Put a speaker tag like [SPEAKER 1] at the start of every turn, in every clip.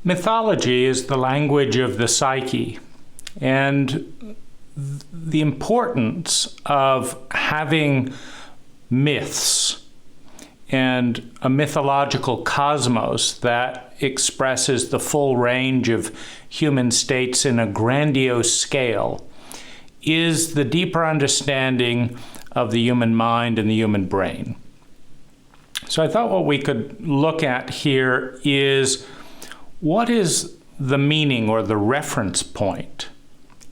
[SPEAKER 1] Mythology is the language of the psyche, and the importance of having myths and a mythological cosmos that expresses the full range of human states in a grandiose scale is the deeper understanding of the human mind and the human brain. So I thought what we could look at here is what is the meaning or the reference point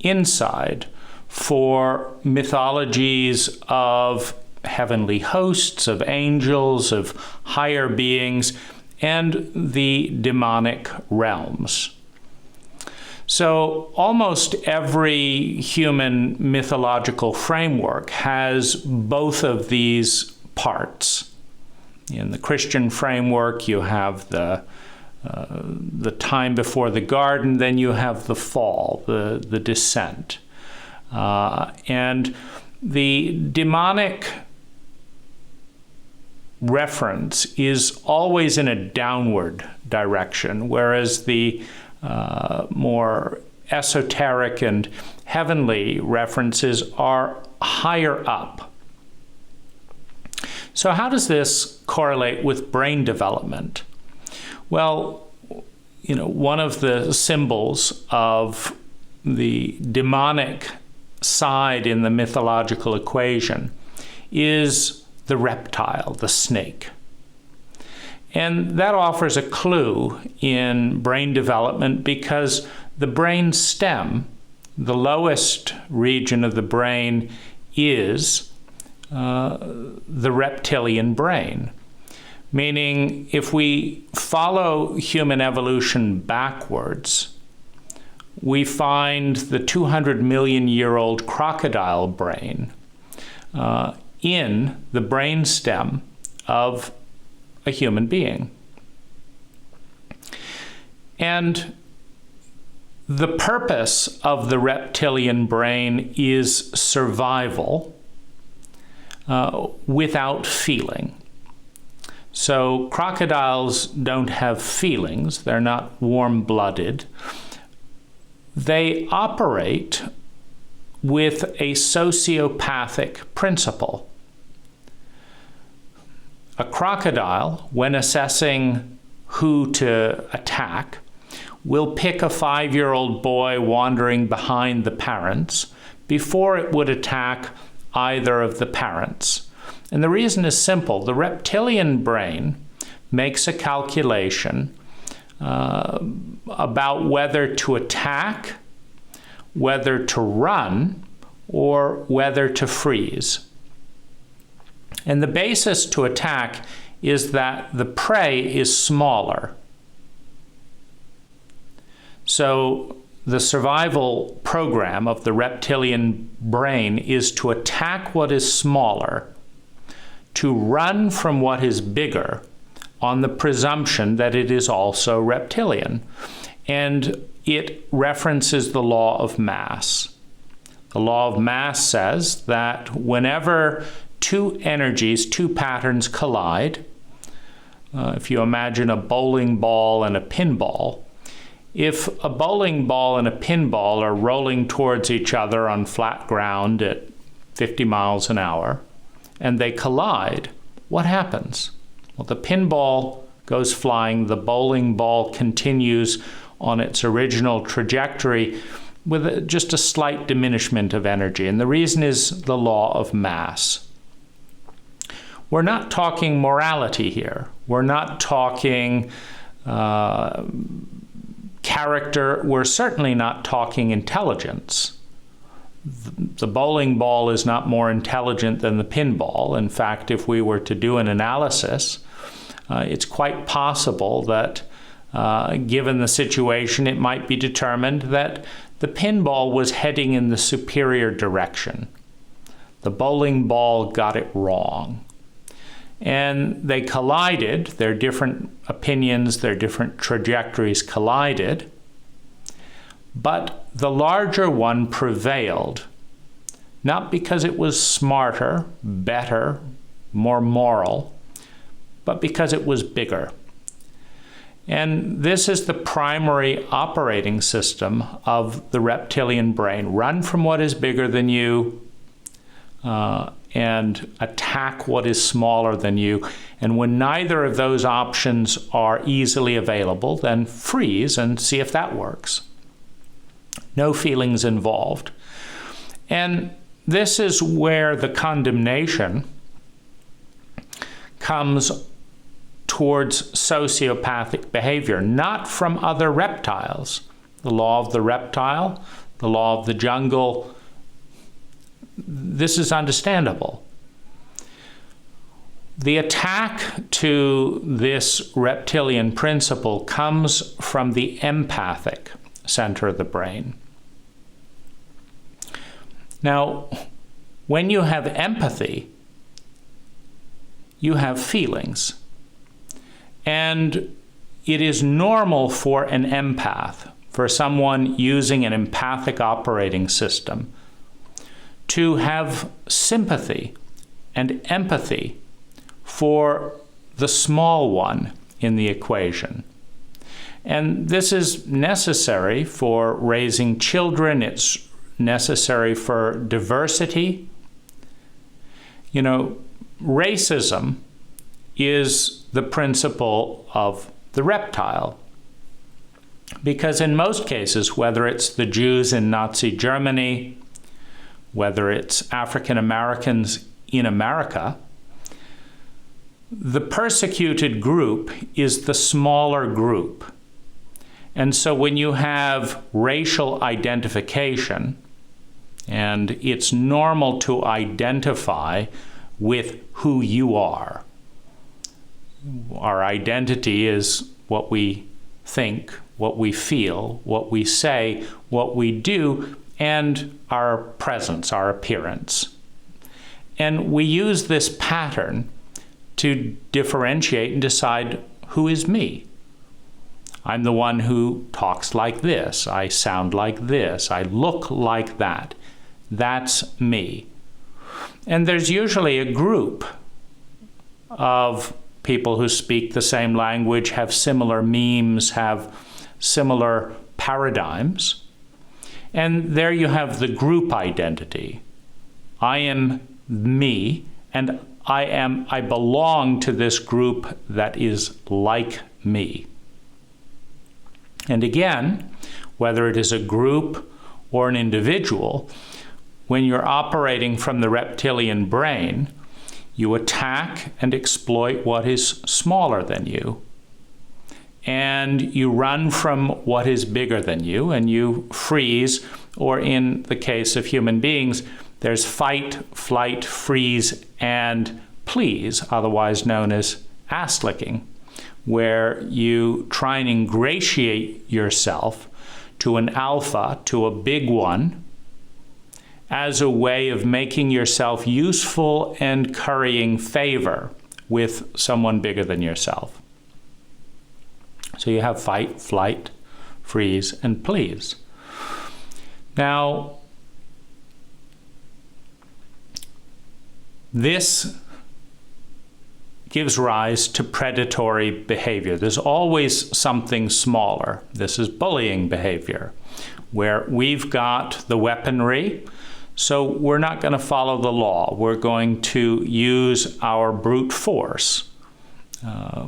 [SPEAKER 1] inside for mythologies of heavenly hosts, of angels, of higher beings, and the demonic realms. So almost every human mythological framework has both of these parts. In the Christian framework, you have the time before the garden, then you have the fall, the descent. And the demonic reference is always in a downward direction, whereas the more esoteric and heavenly references are higher up. So how does this correlate with brain development? Well, one of the symbols of the demonic side in the mythological equation is the reptile, the snake. And that offers a clue in brain development because the brain stem, the lowest region of the brain, is the reptilian brain. Meaning, if we follow human evolution backwards, we find the 200 million year old crocodile brain in the brain stem of a human being. And the purpose of the reptilian brain is survival without feeling. So crocodiles don't have feelings. They're not warm-blooded. They operate with a sociopathic principle. A crocodile, when assessing who to attack, will pick a 5-year-old boy wandering behind the parents before it would attack either of the parents. And the reason is simple. The reptilian brain makes a calculation about whether to attack, whether to run, or whether to freeze. And the basis to attack is that the prey is smaller. So the survival program of the reptilian brain is to attack what is smaller, to run from what is bigger, on the presumption that it is also reptilian. And it references the law of mass. The law of mass says that whenever two energies, two patterns collide, if you imagine a bowling ball and a pinball, if a bowling ball and a pinball are rolling towards each other on flat ground at 50 miles an hour, and they collide, what happens? Well, the pinball goes flying, the bowling ball continues on its original trajectory with just a slight diminishment of energy. And the reason is the law of mass. We're not talking morality here. We're not talking character. We're certainly not talking intelligence. The bowling ball is not more intelligent than the pinball. In fact, if we were to do an analysis, it's quite possible that given the situation, it might be determined that the pinball was heading in the superior direction. The bowling ball got it wrong. And they collided, their different opinions, their different trajectories collided, but the larger one prevailed, not because it was smarter, better, more moral, but because it was bigger. And this is the primary operating system of the reptilian brain. Run from what is bigger than you and attack what is smaller than you. And when neither of those options are easily available, then freeze and see if that works. No feelings involved. And this is where the condemnation comes towards sociopathic behavior, not from other reptiles. The law of the reptile, the law of the jungle, this is understandable. The attack to this reptilian principle comes from the empathic center of the brain. Now, when you have empathy, you have feelings. And it is normal for an empath, for someone using an empathic operating system, to have sympathy and empathy for the small one in the equation. And this is necessary for raising children. It's necessary for diversity. You know, racism is the principle of the reptile. Because in most cases, whether it's the Jews in Nazi Germany, whether it's African Americans in America, the persecuted group is the smaller group. And so when you have racial identification, and it's normal to identify with who you are. Our identity is what we think, what we feel, what we say, what we do, and our presence, our appearance. And we use this pattern to differentiate and decide who is me. I'm the one who talks like this, I sound like this, I look like that. That's me. And there's usually a group of people who speak the same language, have similar memes, have similar paradigms. And there you have the group identity. I am me, and I belong to this group that is like me. And again, whether it is a group or an individual, when you're operating from the reptilian brain, you attack and exploit what is smaller than you. And you run from what is bigger than you, and you freeze, or in the case of human beings, there's fight, flight, freeze, and please, otherwise known as ass licking, where you try and ingratiate yourself to an alpha, to a big one, as a way of making yourself useful and currying favor with someone bigger than yourself. So you have fight, flight, freeze, and please. Now, this gives rise to predatory behavior. There's always something smaller. This is bullying behavior, where we've got the weaponry, so we're not going to follow the law. We're going to use our brute force,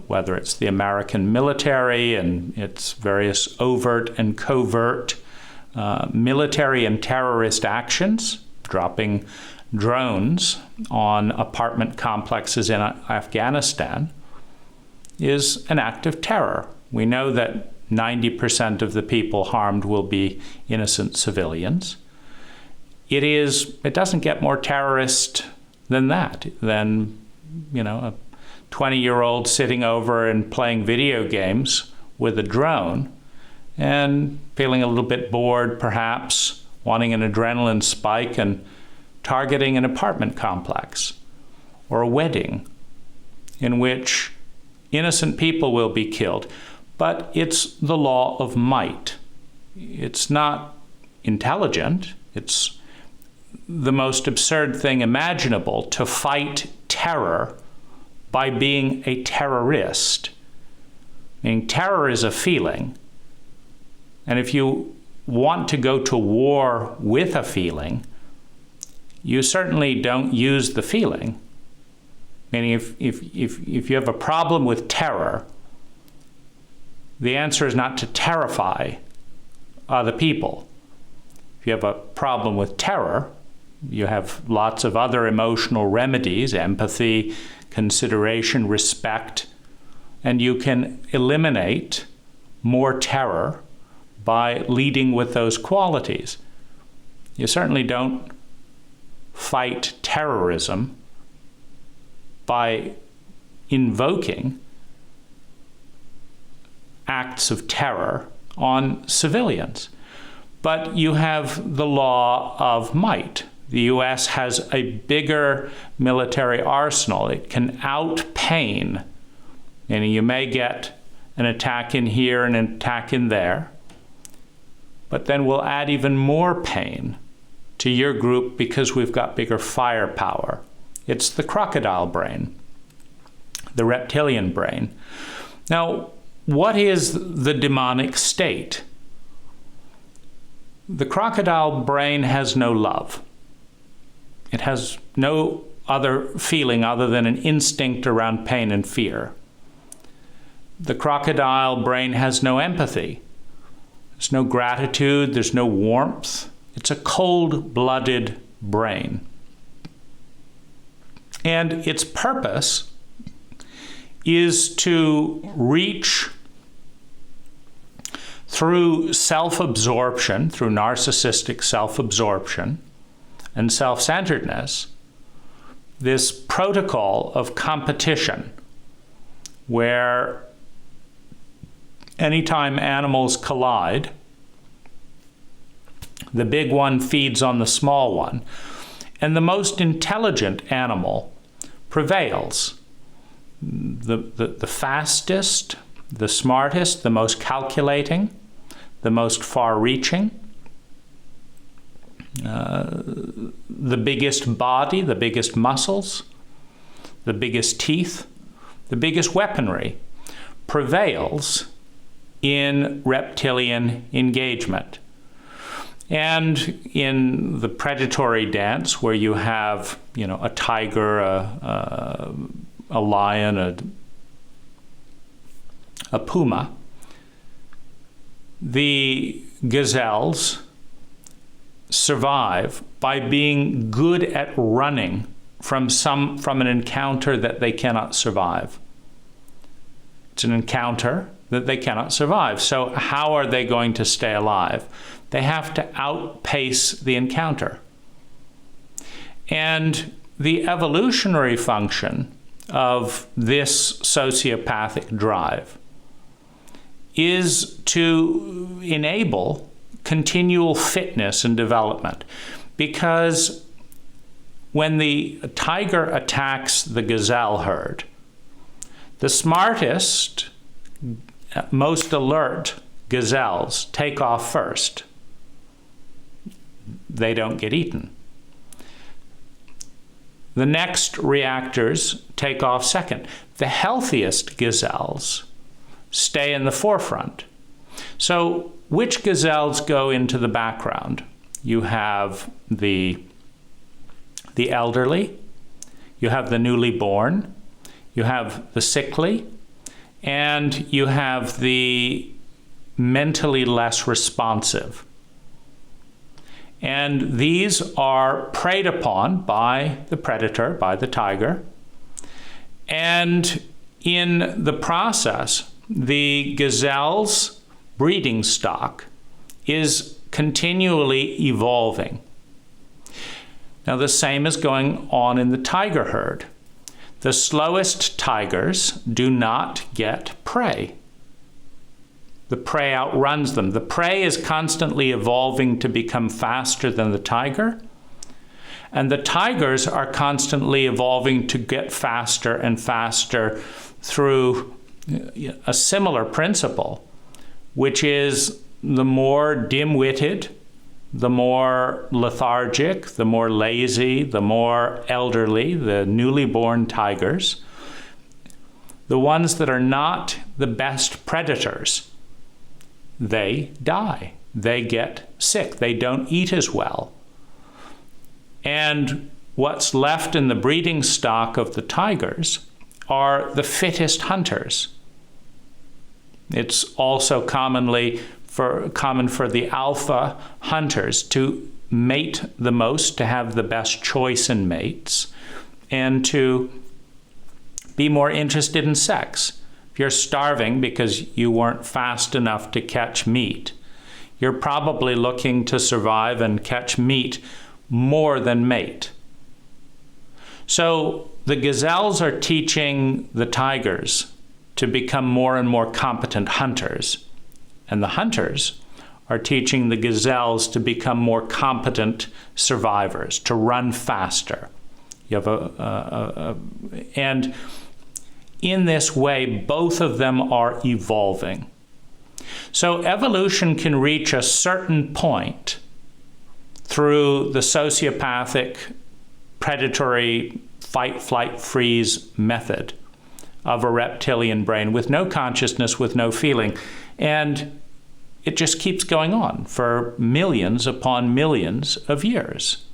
[SPEAKER 1] whether it's the American military and its various overt and covert military and terrorist actions, dropping drones on apartment complexes in Afghanistan, is an act of terror. We know that 90% of the people harmed will be innocent civilians. It doesn't get more terrorist than that, than, a 20-year-old sitting over and playing video games with a drone and feeling a little bit bored, perhaps, wanting an adrenaline spike and targeting an apartment complex or a wedding in which innocent people will be killed. But it's the law of might. It's not intelligent. It's the most absurd thing imaginable to fight terror by being a terrorist. Meaning terror is a feeling. And if you want to go to war with a feeling, you certainly don't use the feeling. Meaning if you have a problem with terror, the answer is not to terrify other people. If you have a problem with terror, you have lots of other emotional remedies, empathy, consideration, respect, and you can eliminate more terror by leading with those qualities. You certainly don't fight terrorism by invoking acts of terror on civilians. But you have the law of might. The US has a bigger military arsenal. It can out-pain. And you may get an attack in here and an attack in there, but then we'll add even more pain to your group because we've got bigger firepower. It's the crocodile brain, the reptilian brain. Now, what is the demonic state? The crocodile brain has no love. It has no other feeling other than an instinct around pain and fear. The crocodile brain has no empathy. There's no gratitude, there's no warmth. It's a cold-blooded brain. And its purpose is to reach through self-absorption, through narcissistic self-absorption and self-centeredness, this protocol of competition where anytime animals collide, the big one feeds on the small one, and the most intelligent animal prevails. The fastest, the smartest, the most calculating, the most far-reaching, the biggest body, the biggest muscles, the biggest teeth, the biggest weaponry prevails in reptilian engagement. And in the predatory dance, where you have, a tiger, a lion, a puma, the gazelles survive by being good at running from an encounter that they cannot survive. It's an encounter that they cannot survive. So how are they going to stay alive? They have to outpace the encounter. And the evolutionary function of this sociopathic drive is to enable continual fitness and development. Because when the tiger attacks the gazelle herd, the smartest, most alert gazelles take off first. They don't get eaten. The next reactors take off second. The healthiest gazelles stay in the forefront. So which gazelles go into the background? You have the elderly, you have the newly born, you have the sickly, and you have the mentally less responsive. And these are preyed upon by the predator, by the tiger. And in the process, the gazelle's breeding stock is continually evolving. Now, the same is going on in the tiger herd. The slowest tigers do not get prey. The prey outruns them. The prey is constantly evolving to become faster than the tiger, and the tigers are constantly evolving to get faster and faster through a similar principle, which is the more dim-witted, the more lethargic, the more lazy, the more elderly, the newly born tigers, the ones that are not the best predators, they die. They get sick. They don't eat as well. And what's left in the breeding stock of the tigers are the fittest hunters. It's also common for the alpha hunters to mate the most, to have the best choice in mates, and to be more interested in sex. If you're starving because you weren't fast enough to catch meat, you're probably looking to survive and catch meat more than mate. So the gazelles are teaching the tigers to become more and more competent hunters, and the hunters are teaching the gazelles to become more competent survivors, to run faster. You have and in this way, both of them are evolving. So evolution can reach a certain point through the sociopathic, predatory fight, flight, freeze method of a reptilian brain with no consciousness, with no feeling. And it just keeps going on for millions upon millions of years.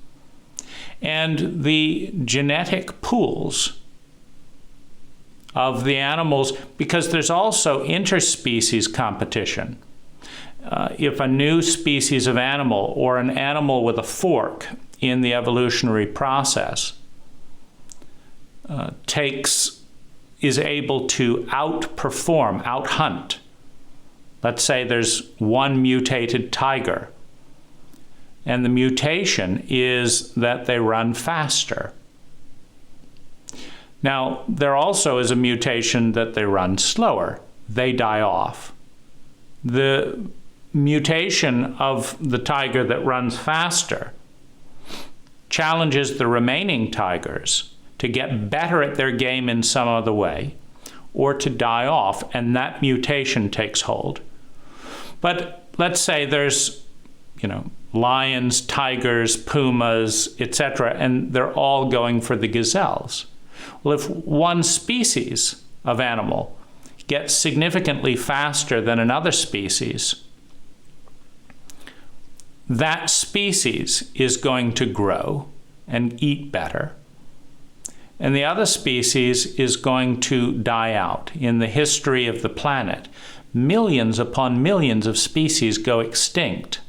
[SPEAKER 1] And the genetic pools of the animals, because there's also interspecies competition. If a new species of animal, or an animal with a fork in the evolutionary process, is able to outperform, outhunt. Let's say there's one mutated tiger, and the mutation is that they run faster. Now, there also is a mutation that they run slower. They die off. The mutation of the tiger that runs faster challenges the remaining tigers to get better at their game in some other way, or to die off, and that mutation takes hold. But let's say there's, lions, tigers, pumas, etc., and they're all going for the gazelles. Well, if one species of animal gets significantly faster than another species, that species is going to grow and eat better, and the other species is going to die out. In the history of the planet, millions upon millions of species go extinct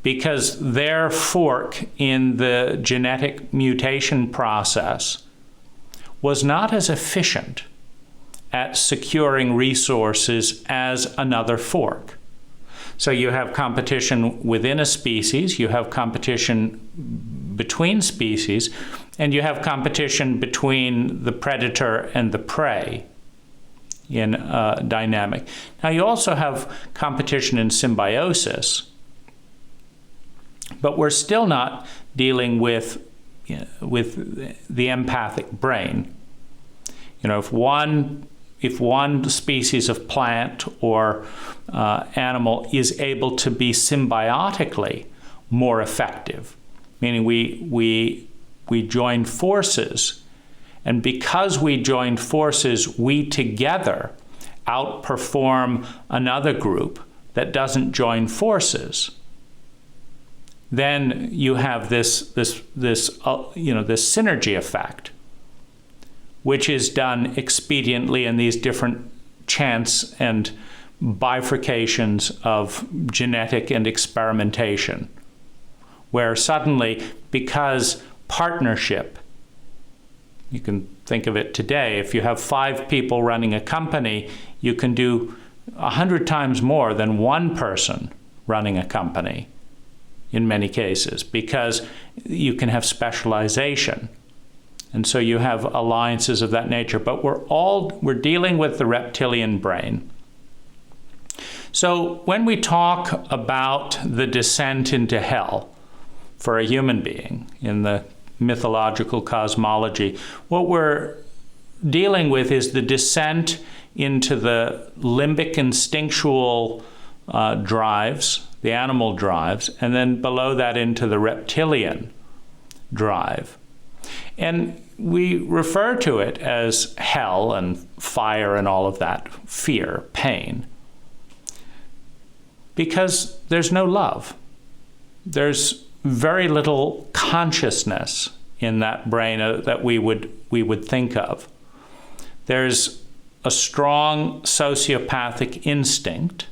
[SPEAKER 1] because their fork in the genetic mutation process was not as efficient at securing resources as another fork. So you have competition within a species, you have competition between species, and you have competition between the predator and the prey in a dynamic. Now you also have competition in symbiosis, but we're still not dealing with the empathic brain. If one species of plant or animal is able to be symbiotically more effective, meaning we join forces, and because we join forces, we together outperform another group that doesn't join forces, then you have this synergy effect, which is done expediently in these different chance and bifurcations of genetic and experimentation, where suddenly, because partnership, you can think of it today, if you have 5 people running a company, you can do 100 times more than one person running a company in many cases, because you can have specialization. And so you have alliances of that nature. But we're dealing with the reptilian brain. So when we talk about the descent into hell for a human being in the mythological cosmology, what we're dealing with is the descent into the limbic instinctual drives, the animal drives, and then below that into the reptilian drive. And we refer to it as hell and fire and all of that, fear, pain, because there's no love. There's very little consciousness in that brain that we would think of. There's a strong sociopathic instinct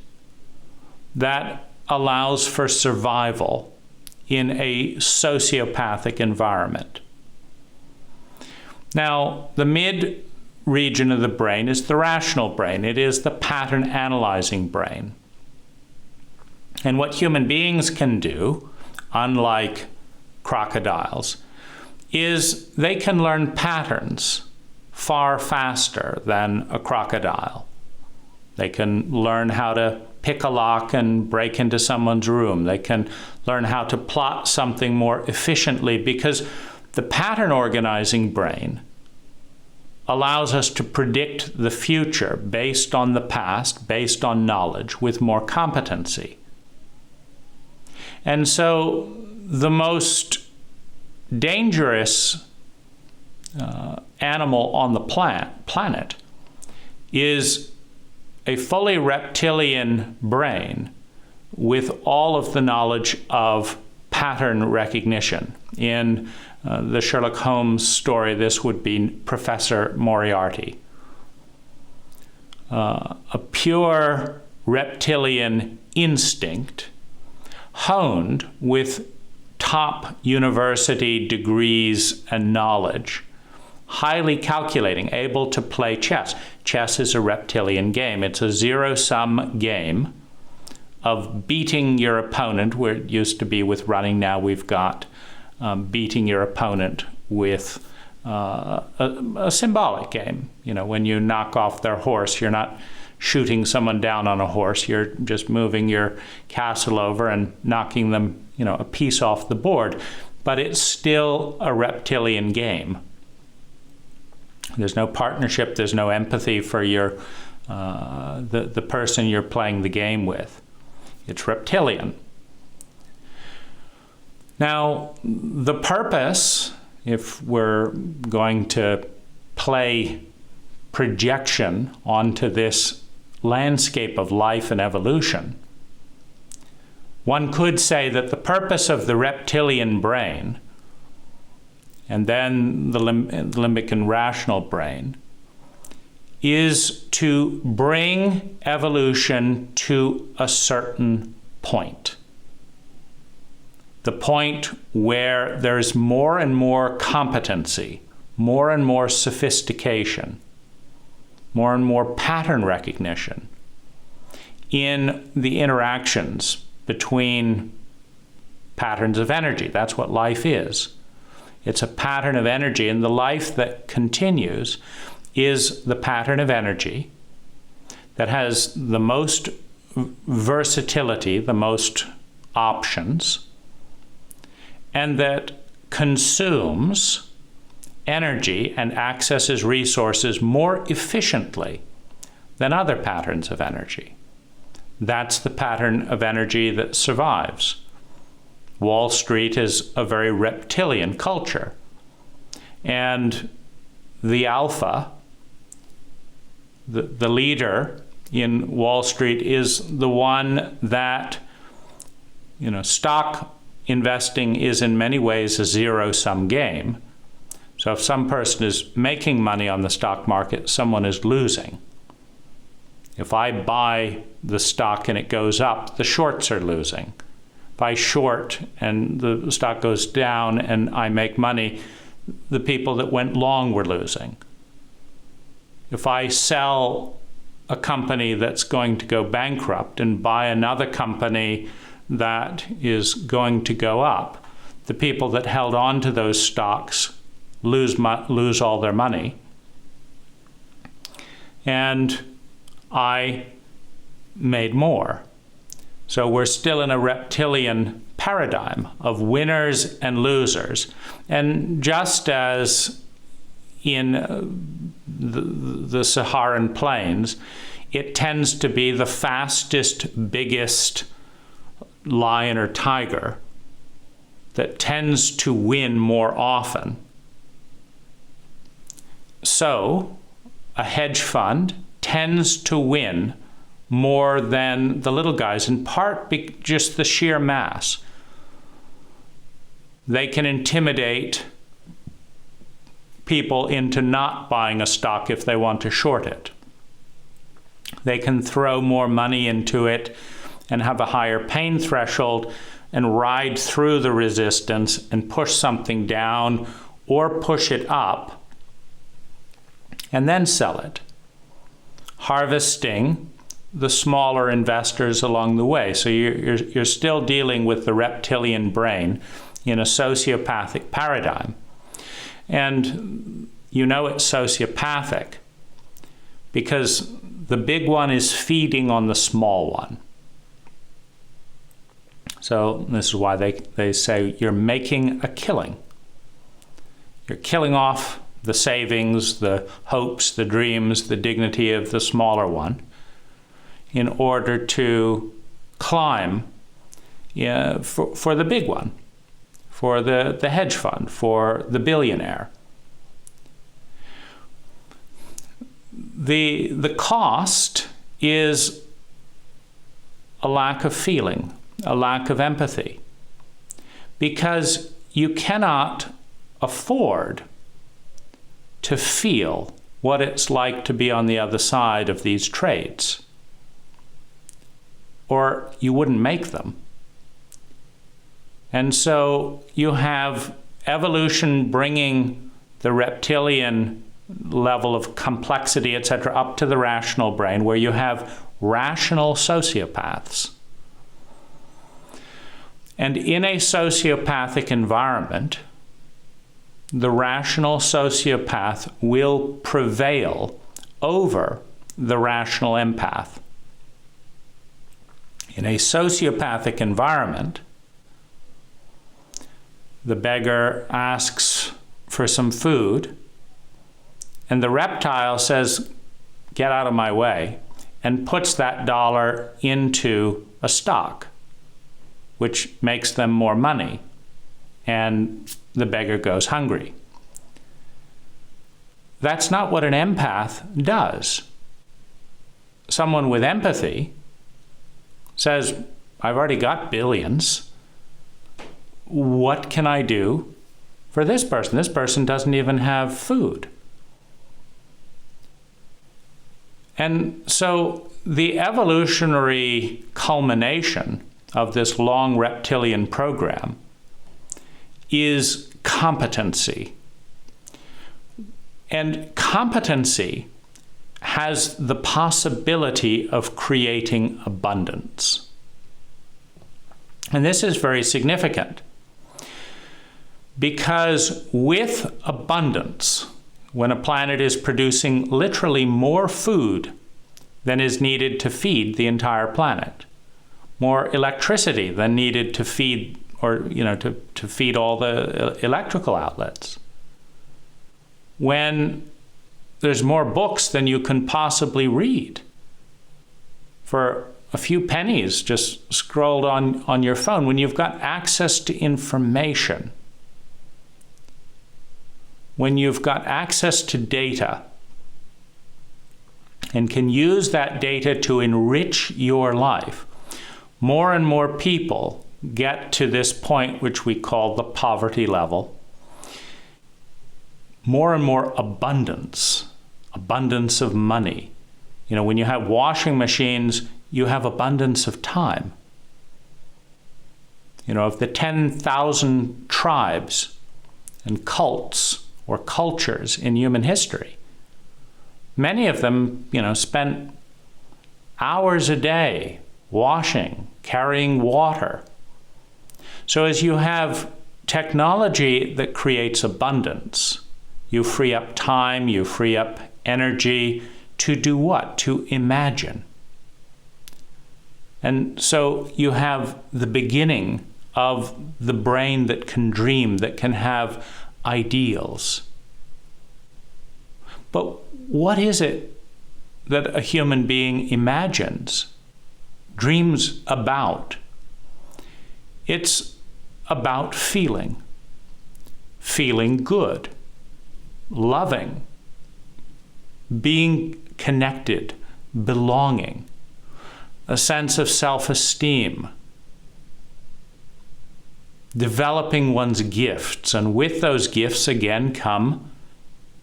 [SPEAKER 1] that allows for survival in a sociopathic environment. Now, the mid region of the brain is the rational brain. It is the pattern analyzing brain. And what human beings can do, unlike crocodiles, is they can learn patterns far faster than a crocodile. They can learn how to pick a lock and break into someone's room. They can learn how to plot something more efficiently, because the pattern organizing brain allows us to predict the future based on the past, based on knowledge, with more competency. And so the most dangerous animal on the planet is a fully reptilian brain with all of the knowledge of pattern recognition. In the Sherlock Holmes story, this would be Professor Moriarty. A pure reptilian instinct honed with top university degrees and knowledge, highly calculating, able to play chess. Chess is a reptilian game. It's a zero-sum game of beating your opponent, where it used to be with running. Now we've got beating your opponent with a symbolic game. You know, when you knock off their horse, you're not shooting someone down on a horse. You're just moving your castle over and knocking them, you know, a piece off the board. But it's still a reptilian game. There's no partnership. There's no empathy for your the person you're playing the game with. It's reptilian. Now, the purpose, if we're going to play projection onto this landscape of life and evolution, one could say that the purpose of the reptilian brain, and then the limbic and rational brain, is to bring evolution to a certain point. The point where there's more and more competency, more and more sophistication, more and more pattern recognition in the interactions between patterns of energy. That's what life is. It's a pattern of energy, and the life that continues is the pattern of energy that has the most versatility, the most options, and that consumes energy and accesses resources more efficiently than other patterns of energy. That's the pattern of energy that survives. Wall Street is a very reptilian culture, and the alpha, the leader in Wall Street, is the one that, you know, stock investing is in many ways a zero-sum game. So if some person is making money on the stock market, someone is losing. If I buy the stock and it goes up, the shorts are losing. If I short and the stock goes down and I make money, the people that went long were losing. If I sell a company that's going to go bankrupt and buy another company that is going to go up, the people that held on to those stocks lose all their money. And I made more. So we're still in a reptilian paradigm of winners and losers. And just as in the Saharan plains, it tends to be the fastest, biggest lion or tiger that tends to win more often. so a hedge fund tends to win more than the little guys, in part just the sheer mass. They can intimidate people into not buying a stock if they want to short it. They can throw more money into it and have a higher pain threshold and ride through the resistance and push something down or push it up and then sell it, harvesting the smaller investors along the way. So you're still dealing with the reptilian brain in a sociopathic paradigm. And you know it's sociopathic because the big one is feeding on the small one. So this is why they say you're making a killing. You're killing off the savings, the hopes, the dreams, the dignity of the smaller one in order to climb for the big one, for the hedge fund, for the billionaire. The cost is a lack of feeling, a lack of empathy, because you cannot afford to feel what it's like to be on the other side of these trades, or you wouldn't make them. And so you have evolution bringing the reptilian level of complexity, etc., up to the rational brain, where you have rational sociopaths. And in a sociopathic environment, the rational sociopath will prevail over the rational empath. In a sociopathic environment, the beggar asks for some food, and the reptile says, "Get out of my way," and puts that dollar into a stock, which makes them more money, and the beggar goes hungry. That's not what an empath does. Someone with empathy says, "I've already got billions. What can I do for this person? This person doesn't even have food." And so the evolutionary culmination of this long reptilian program is competency. And competency has the possibility of creating abundance. And this is very significant because with abundance, when a planet is producing literally more food than is needed to feed the entire planet, more electricity than needed to feed to feed all the electrical outlets, when there's more books than you can possibly read for a few pennies just scrolled on your phone, when you've got access to information, when you've got access to data and can use that data to enrich your life, more and more people get to this point which we call the poverty level. More and more abundance of money. When you have washing machines, you have abundance of time. Of the 10,000 tribes and cults or cultures in human history, many of them, spent hours a day washing, carrying water. So as you have technology that creates abundance, you free up time, you free up energy to do what? To imagine. And so you have the beginning of the brain that can dream, that can have ideals. But what is it that a human being imagines, dreams about? It's about feeling good, loving, being connected, belonging, a sense of self-esteem, developing one's gifts. And with those gifts, again, come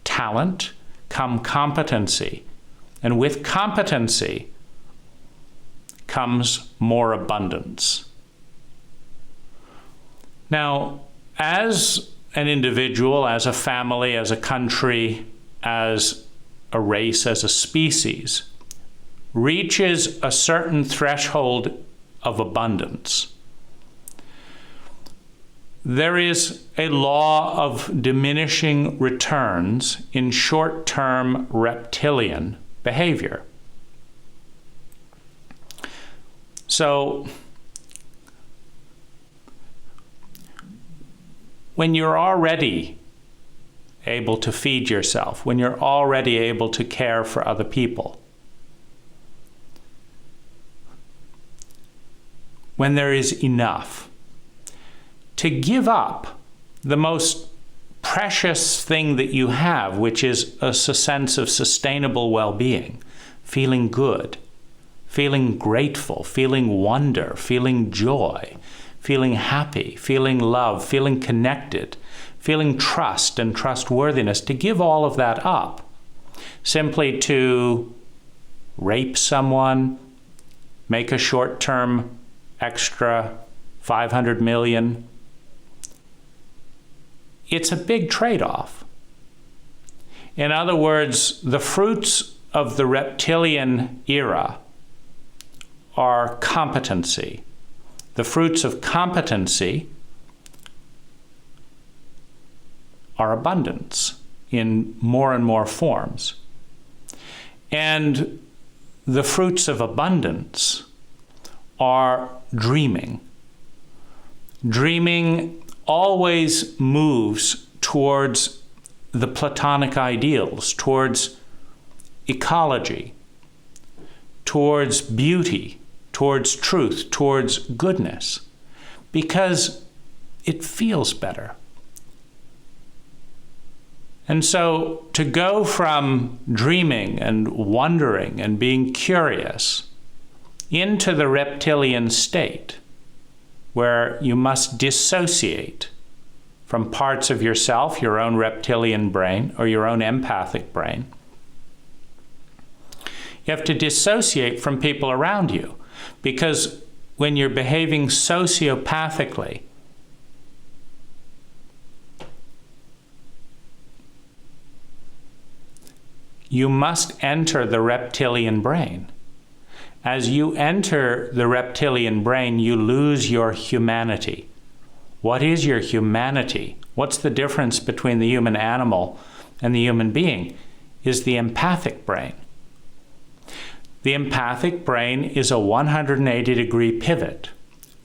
[SPEAKER 1] talent, come competency. And with competency comes more abundance. Now, as an individual, as a family, as a country, as a race, as a species, reaches a certain threshold of abundance, there is a law of diminishing returns in short-term reptilian behavior. So, when you're already able to feed yourself, when you're already able to care for other people, when there is enough, to give up the most precious thing that you have, which is a sense of sustainable well-being, feeling good, feeling grateful, feeling wonder, feeling joy, feeling happy, feeling love, feeling connected, feeling trust and trustworthiness, to give all of that up simply to rape someone, make a short-term extra 500 million, it's a big trade-off. In other words, the fruits of the reptilian era are competency. The fruits of competency are abundance in more and more forms. And the fruits of abundance are dreaming. Dreaming always moves towards the Platonic ideals, towards ecology, towards beauty, towards truth, towards goodness, because it feels better. And so to go from dreaming and wondering and being curious into the reptilian state, where you must dissociate from parts of yourself, your own reptilian brain or your own empathic brain. You have to dissociate from people around you, because when you're behaving sociopathically, you must enter the reptilian brain. As you enter the reptilian brain, you lose your humanity. What is your humanity? What's the difference between the human animal and the human being? Is the empathic brain. The empathic brain is a 180-degree pivot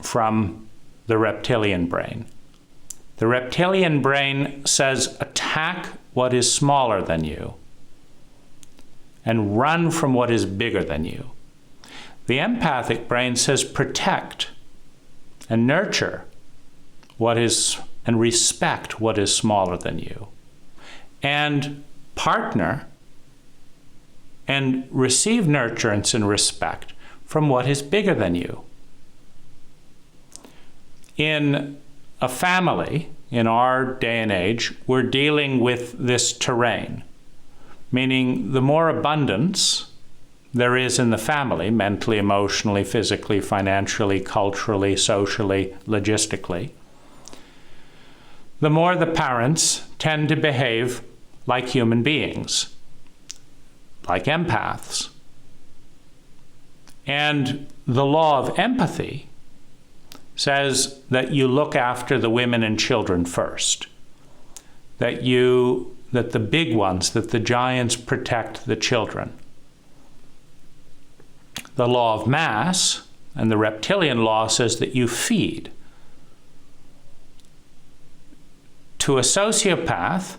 [SPEAKER 1] from the reptilian brain. The reptilian brain says, attack what is smaller than you and run from what is bigger than you. The empathic brain says, protect and nurture what is, and respect what is smaller than you, and partner and receive nurturance and respect from what is bigger than you. In a family, in our day and age, we're dealing with this terrain, meaning the more abundance there is in the family, mentally, emotionally, physically, financially, culturally, socially, logistically, the more the parents tend to behave like human beings, like empaths. And the law of empathy says that you look after the women and children first, that the big ones, that the giants protect the children. The law of mass and the reptilian law says that you feed. To a sociopath,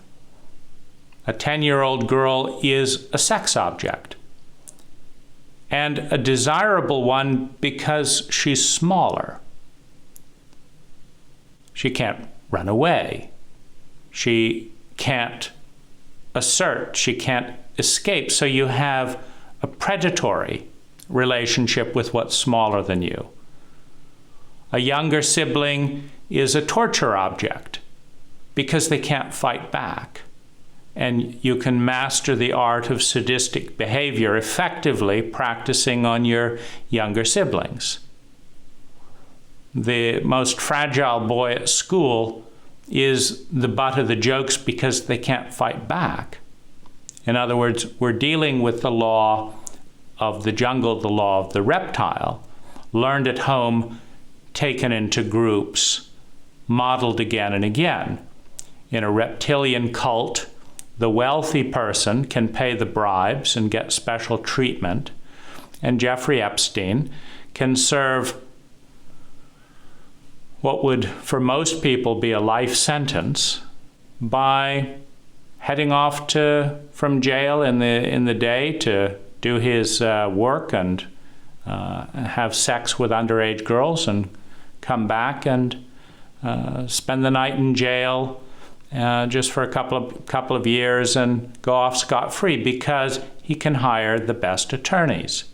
[SPEAKER 1] a 10-year-old girl is a sex object, and a desirable one because she's smaller. She can't run away. She can't assert. She can't escape, so you have a predatory relationship with what's smaller than you. A younger sibling is a torture object because they can't fight back. And you can master the art of sadistic behavior effectively practicing on your younger siblings. The most fragile boy at school is the butt of the jokes because they can't fight back. In other words, we're dealing with the law of the jungle, the law of the reptile, learned at home, taken into groups, modeled again and again. In a reptilian cult, the wealthy person can pay the bribes and get special treatment, and Jeffrey Epstein can serve what would, for most people, be a life sentence by heading off from jail in the day to do his work and have sex with underage girls and come back and spend the night in jail just for a couple of years and go off scot-free because he can hire the best attorneys.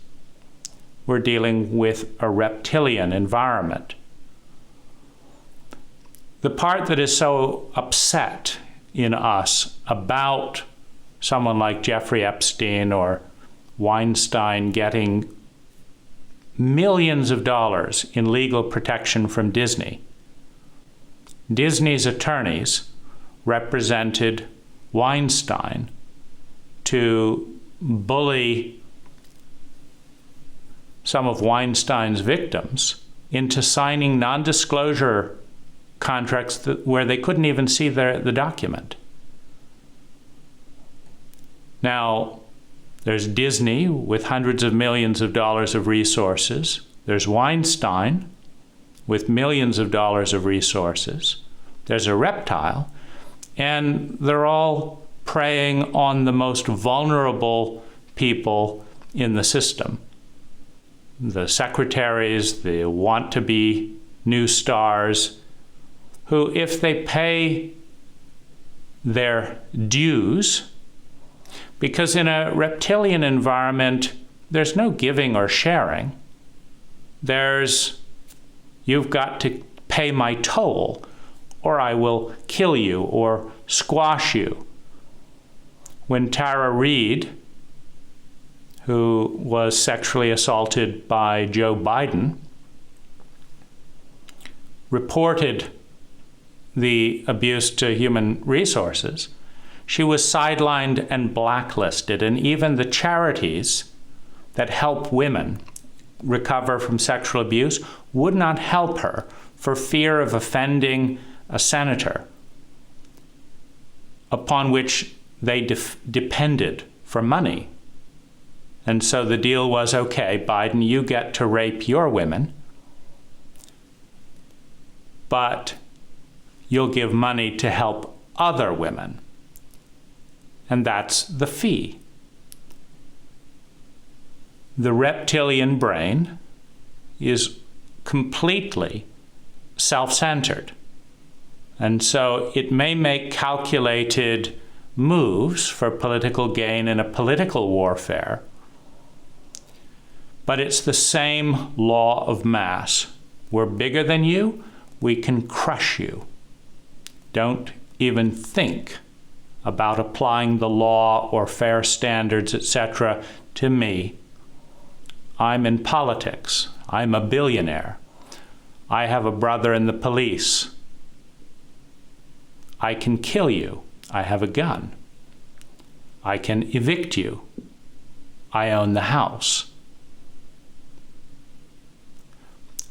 [SPEAKER 1] We're dealing with a reptilian environment. The part that is so upset in us about someone like Jeffrey Epstein or Weinstein getting millions of dollars in legal protection from Disney. Disney's attorneys represented Weinstein to bully some of Weinstein's victims into signing non-disclosure contracts where they couldn't even see the document. Now, there's Disney with hundreds of millions of dollars of resources. There's Weinstein with millions of dollars of resources. There's a reptile, and they're all preying on the most vulnerable people in the system. The secretaries, the want-to-be new stars, who, if they pay their dues, because in a reptilian environment, there's no giving or sharing. You've got to pay my toll, or I will kill you or squash you. When Tara Reid, who was sexually assaulted by Joe Biden, reported the abuse to human resources, she was sidelined and blacklisted, and even the charities that help women recover from sexual abuse would not help her for fear of offending a senator upon which they depended for money. And so the deal was, okay, Biden, you get to rape your women, but you'll give money to help other women. And that's the fee. The reptilian brain is completely self-centered. And so it may make calculated moves for political gain in a political warfare, but it's the same law of mass. We're bigger than you, we can crush you. Don't even think about applying the law or fair standards, etc., to me. I'm in politics. I'm a billionaire. I have a brother in the police. I can kill you. I have a gun. I can evict you. I own the house.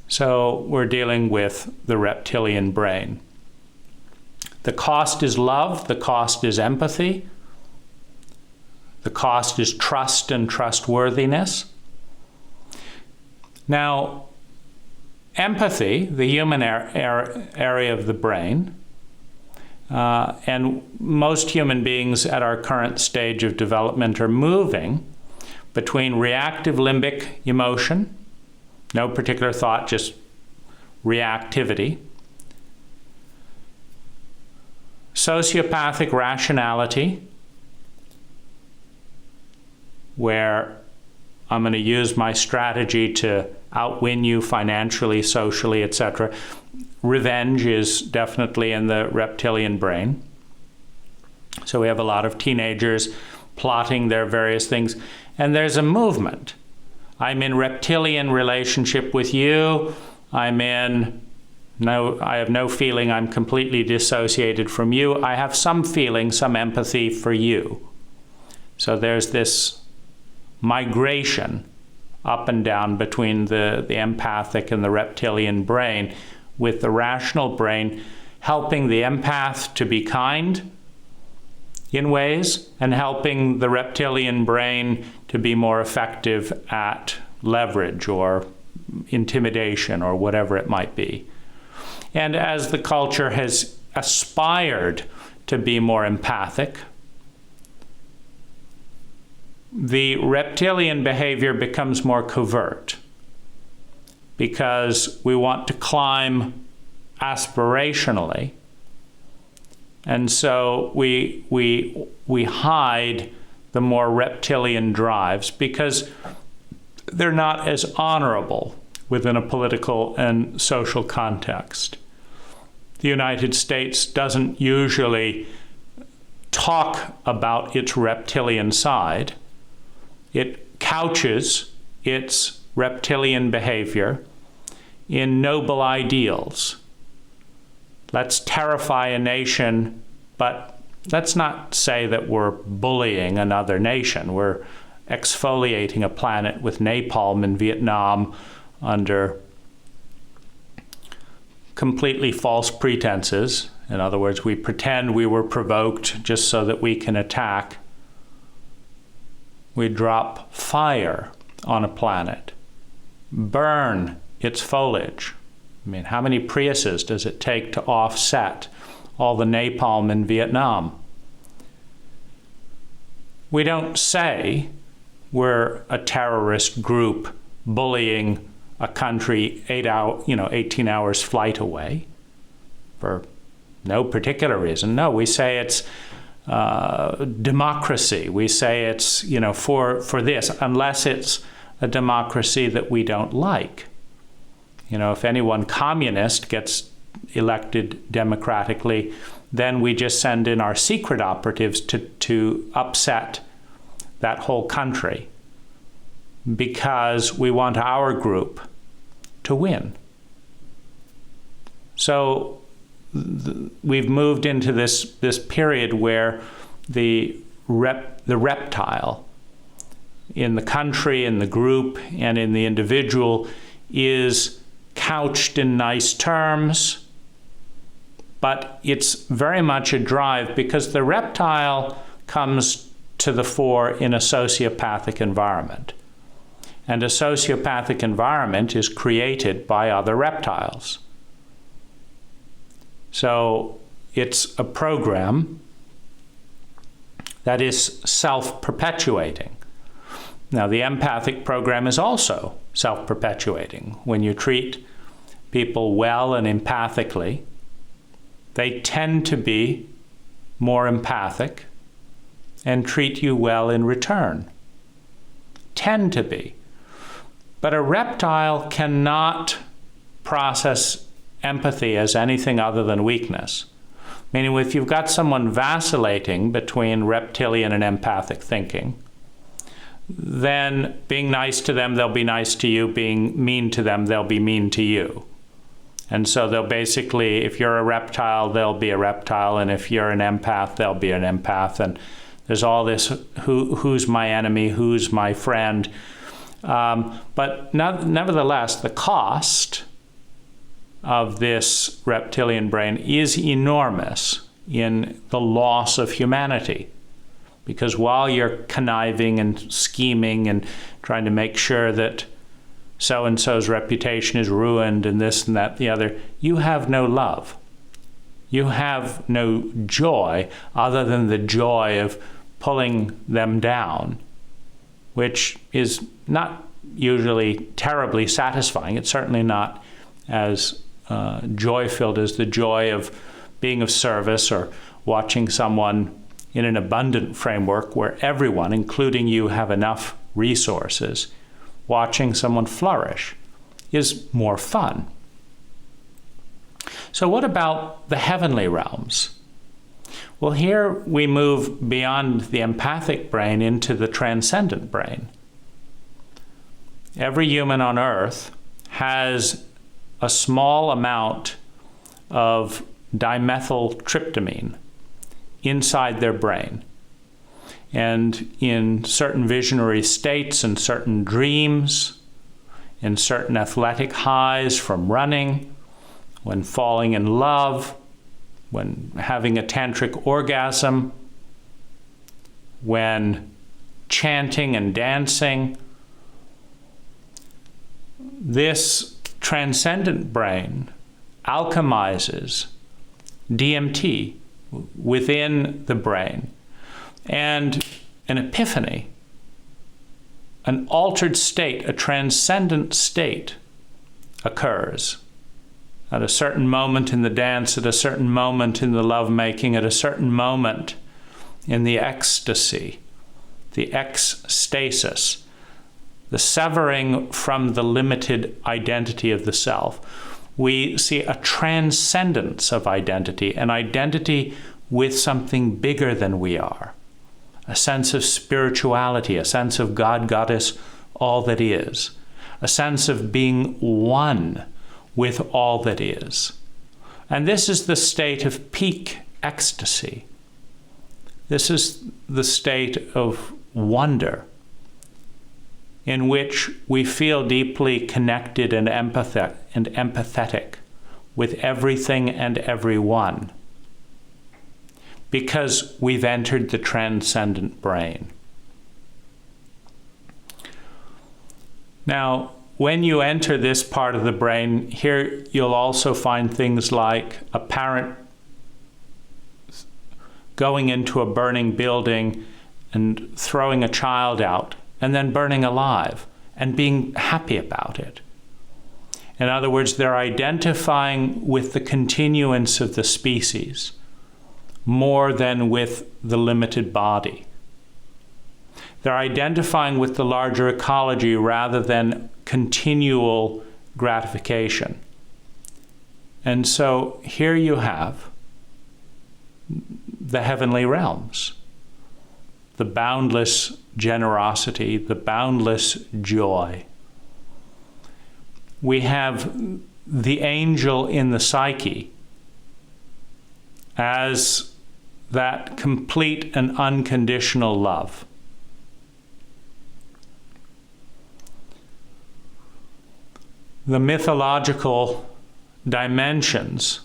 [SPEAKER 1] So we're dealing with the reptilian brain. The cost is love, the cost is empathy, the cost is trust and trustworthiness. Now, empathy, the human area of the brain, and most human beings at our current stage of development are moving between reactive limbic emotion, no particular thought, just reactivity, sociopathic rationality, where I'm going to use my strategy to outwin you financially, socially, etc. Revenge is definitely in the reptilian brain. So we have a lot of teenagers plotting their various things. And there's a movement. I'm in reptilian relationship with you. I have no feeling, I'm completely dissociated from you. I have some feeling, some empathy for you. So there's this migration up and down between the empathic and the reptilian brain, with the rational brain helping the empath to be kind in ways, and helping the reptilian brain to be more effective at leverage or intimidation or whatever it might be. And as the culture has aspired to be more empathic, the reptilian behavior becomes more covert, because we want to climb aspirationally. And so we hide the more reptilian drives because they're not as honorable within a political and social context. The United States doesn't usually talk about its reptilian side. It couches its reptilian behavior in noble ideals. Let's terrify a nation, but let's not say that we're bullying another nation. We're exfoliating a planet with napalm in Vietnam under completely false pretenses. In other words, we pretend we were provoked just so that we can attack. We drop fire on a planet, burn its foliage. I mean, how many Priuses does it take to offset all the napalm in Vietnam? We don't say we're a terrorist group bullying a country 18 hours flight away for no particular reason. No, we say it's democracy. We say it's, for this, unless it's a democracy that we don't like. If anyone communist gets elected democratically, then we just send in our secret operatives to upset that whole country because we want our group to win. So we've moved into this period where the reptile in the country, in the group, and in the individual is couched in nice terms, but it's very much a drive because the reptile comes to the fore in a sociopathic environment. And a sociopathic environment is created by other reptiles. So it's a program that is self-perpetuating. Now, the empathic program is also self-perpetuating. When you treat people well and empathically, they tend to be more empathic and treat you well in return. Tend to be. But a reptile cannot process empathy as anything other than weakness. Meaning, if you've got someone vacillating between reptilian and empathic thinking, then being nice to them, they'll be nice to you. Being mean to them, they'll be mean to you. And so they'll basically, if you're a reptile, they'll be a reptile. And if you're an empath, they'll be an empath. And there's all this, who's my enemy, who's my friend. But nevertheless, the cost of this reptilian brain is enormous in the loss of humanity. Because while you're conniving and scheming and trying to make sure that so-and-so's reputation is ruined and this and that and the other, you have no love. You have no joy other than the joy of pulling them down, which is not usually terribly satisfying. It's certainly not as joy-filled as the joy of being of service or watching someone in an abundant framework where everyone, including you, have enough resources, watching someone flourish is more fun. So what about the heavenly realms? Well, here we move beyond the empathic brain into the transcendent brain. Every human on earth has a small amount of dimethyltryptamine inside their brain. And in certain visionary states and certain dreams, in certain athletic highs from running, when falling in love, when having a tantric orgasm, when chanting and dancing, this transcendent brain alchemizes DMT within the brain, and an epiphany, an altered state, a transcendent state occurs at a certain moment in the dance, at a certain moment in the lovemaking, at a certain moment in the ecstasy, the ecstasis, the severing from the limited identity of the self. We see a transcendence of identity, an identity with something bigger than we are, a sense of spirituality, a sense of God, Goddess, all that is, a sense of being one with all that is. And this is the state of peak ecstasy. This is the state of wonder in which we feel deeply connected and empathetic with everything and everyone, because we've entered the transcendent brain. Now, when you enter this part of the brain, here you'll also find things like a parent going into a burning building and throwing a child out and then burning alive and being happy about it. In other words, they're identifying with the continuance of the species more than with the limited body. They're identifying with the larger ecology rather than continual gratification. And so here you have the heavenly realms, the boundless generosity, the boundless joy. We have the angel in the psyche as that complete and unconditional love. The mythological dimensions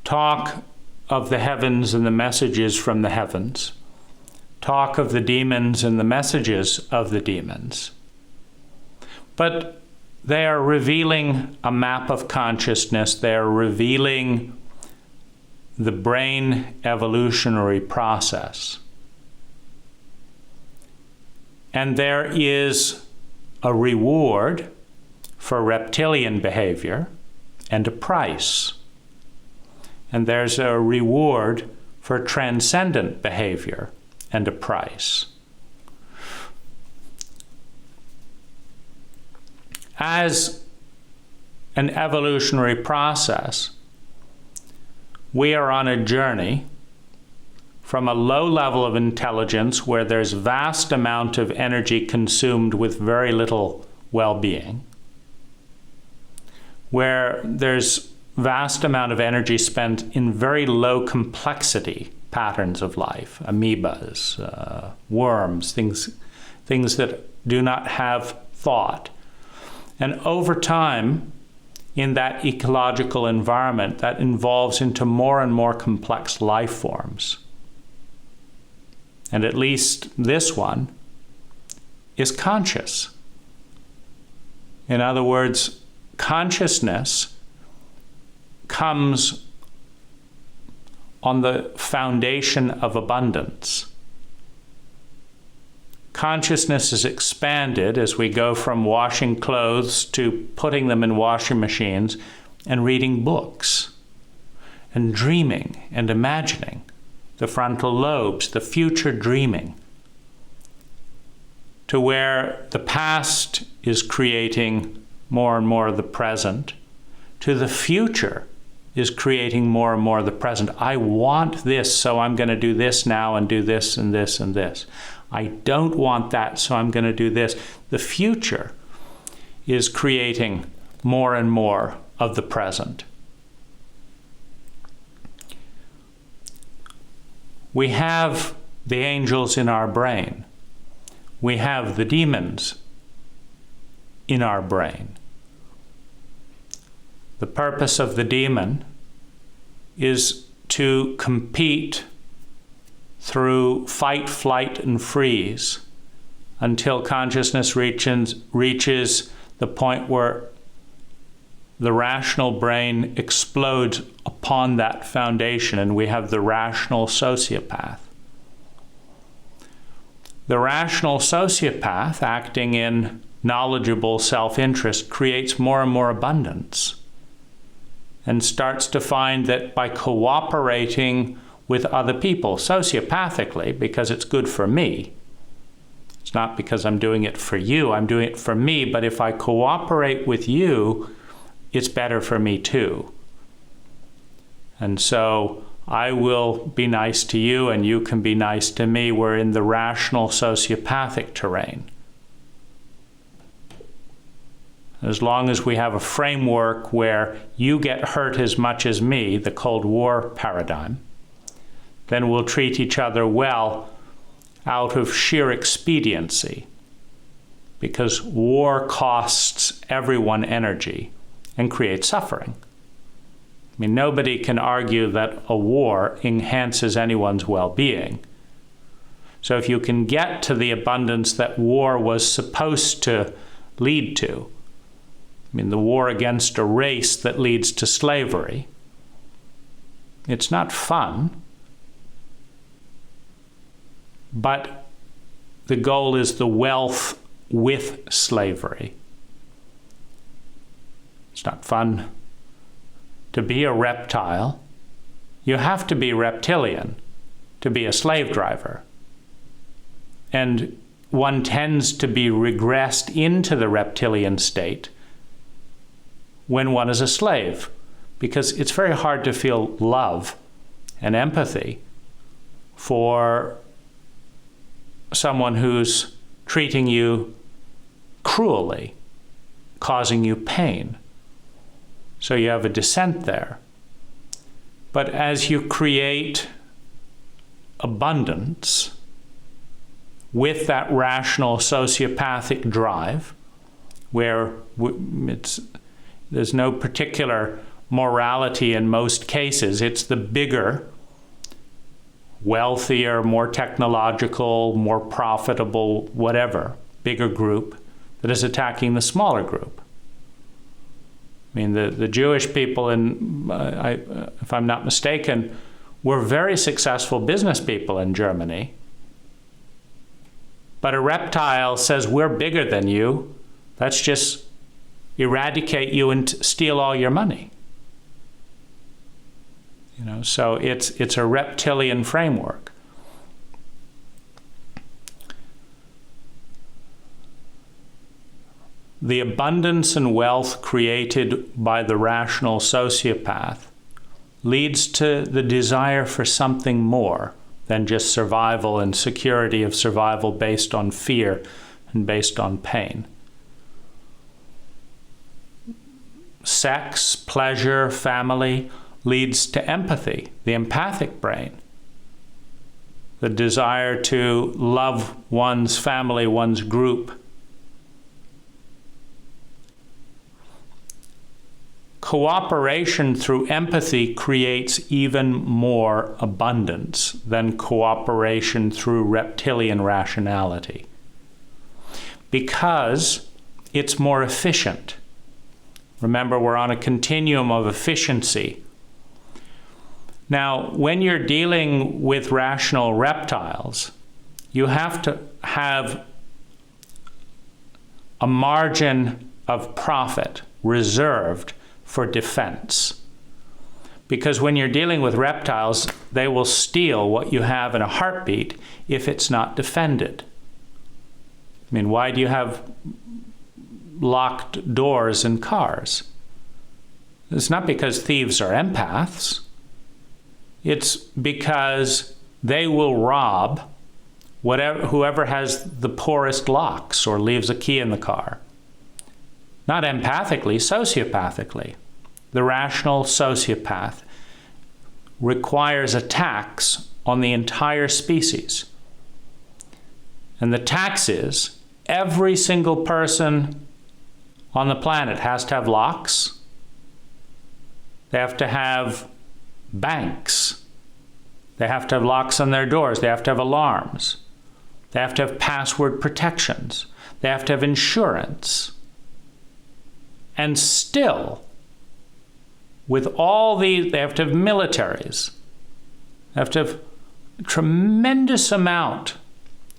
[SPEAKER 1] talk of the heavens and the messages from the heavens, talk of the demons and the messages of the demons. But they are revealing a map of consciousness. They are revealing the brain evolutionary process. And there is a reward for reptilian behavior and a price. And there's a reward for transcendent behavior and a price. As an evolutionary process, we are on a journey from a low level of intelligence where there's vast amount of energy consumed with very little well-being, where there's vast amount of energy spent in very low complexity patterns of life, amoebas, worms, things that do not have thought. And over time, in that ecological environment, that evolves into more and more complex life forms. And at least this one is conscious. In other words, consciousness comes on the foundation of abundance. Consciousness is expanded as we go from washing clothes to putting them in washing machines and reading books and dreaming and imagining the frontal lobes, the future dreaming, to where the past is creating more and more of the present, to the future is creating more and more of the present. I want this, so I'm going to do this now and do this and this and this. I don't want that, so I'm going to do this. The future is creating more and more of the present. We have the angels in our brain. We have the demons in our brain. The purpose of the demon is to compete through fight, flight, and freeze until consciousness reaches the point where the rational brain explodes upon that foundation, and we have the rational sociopath. The rational sociopath, acting in knowledgeable self-interest, creates more and more abundance and starts to find that by cooperating with other people, sociopathically, because it's good for me. It's not because I'm doing it for you, I'm doing it for me, but if I cooperate with you, it's better for me too. And so I will be nice to you and you can be nice to me. We're in the rational sociopathic terrain. As long as we have a framework where you get hurt as much as me, the Cold War paradigm, then we'll treat each other well out of sheer expediency, because war costs everyone energy and creates suffering. I mean, nobody can argue that a war enhances anyone's well-being. So if you can get to the abundance that war was supposed to lead to, I mean, the war against a race that leads to slavery, it's not fun, but the goal is the wealth with slavery. It's not fun to be a reptile. You have to be reptilian to be a slave driver. And one tends to be regressed into the reptilian state when one is a slave, because it's very hard to feel love and empathy for someone who's treating you cruelly, causing you pain. So you have a descent there. But as you create abundance with that rational sociopathic drive, where there's no particular morality in most cases, it's the bigger, wealthier, more technological, more profitable, whatever, bigger group that is attacking the smaller group. I mean, the Jewish people, if I'm not mistaken, were very successful business people in Germany. But a reptile says, we're bigger than you. Let's just eradicate you and steal all your money. You know, so it's a reptilian framework. The abundance and wealth created by the rational sociopath leads to the desire for something more than just survival and security of survival based on fear and based on pain. Sex, pleasure, family leads to empathy, the empathic brain. The desire to love one's family, one's group. Cooperation through empathy creates even more abundance than cooperation through reptilian rationality, because it's more efficient. Remember, we're on a continuum of efficiency. Now, when you're dealing with rational reptiles, you have to have a margin of profit reserved for defense. Because when you're dealing with reptiles, they will steal what you have in a heartbeat if it's not defended. I mean, why do you have locked doors in cars? It's not because thieves are empaths. It's because they will rob whoever has the poorest locks or leaves a key in the car. Not empathically, sociopathically. The rational sociopath requires a tax on the entire species. And the tax is every single person on the planet has to have locks. They have to have banks. They have to have locks on their doors. They have to have alarms. They have to have password protections. They have to have insurance. And still, with all these, they have to have militaries. They have to have a tremendous amount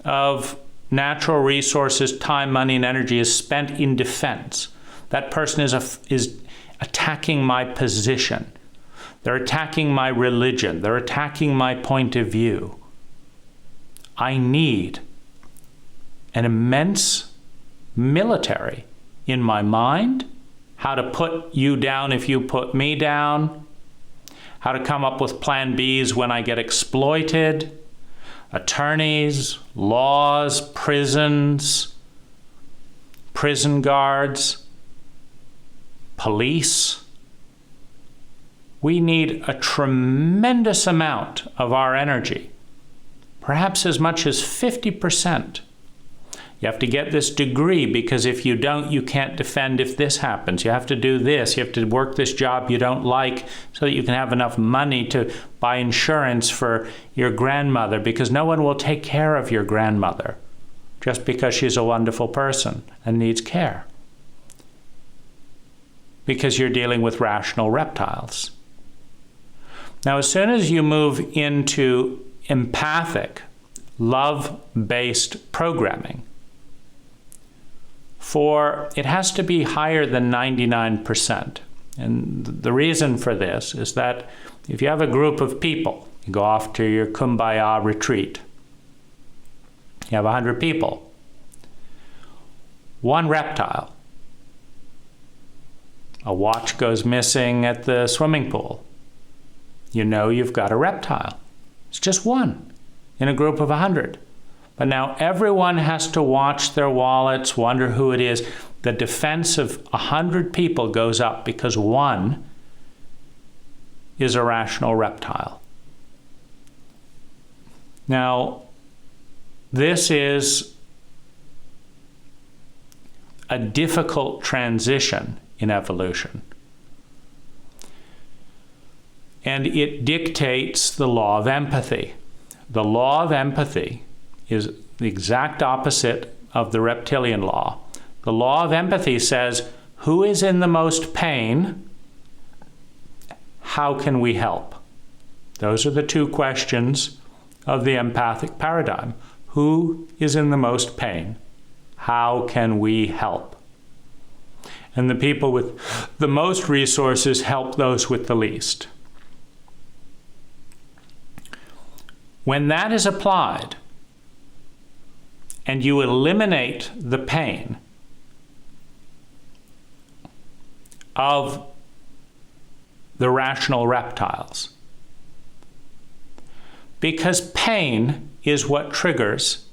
[SPEAKER 1] of natural resources, time, money, and energy is spent in defense. That person is attacking my position. They're attacking my religion. They're attacking my point of view. I need an immense military in my mind, how to put you down if you put me down, how to come up with plan Bs when I get exploited, attorneys, laws, prisons, prison guards, police. We need a tremendous amount of our energy, perhaps as much as 50%. You have to get this degree because if you don't, you can't defend if this happens. You have to do this. You have to work this job you don't like so that you can have enough money to buy insurance for your grandmother, because no one will take care of your grandmother just because she's a wonderful person and needs care. Because you're dealing with rational reptiles. Now, as soon as you move into empathic, love-based programming, it has to be higher than 99%. And the reason for this is that if you have a group of people, you go off to your kumbaya retreat, you have 100 people, one reptile, a watch goes missing at the swimming pool, you know you've got a reptile. It's just one in a group of 100. But now everyone has to watch their wallets, wonder who it is. The defense of 100 people goes up because one is a rational reptile. Now, this is a difficult transition in evolution. And it dictates the law of empathy. The law of empathy is the exact opposite of the reptilian law. The law of empathy says, who is in the most pain? How can we help? Those are the two questions of the empathic paradigm. Who is in the most pain? How can we help? And the people with the most resources help those with the least. When that is applied, and you eliminate the pain of the rational reptiles, because pain is what triggers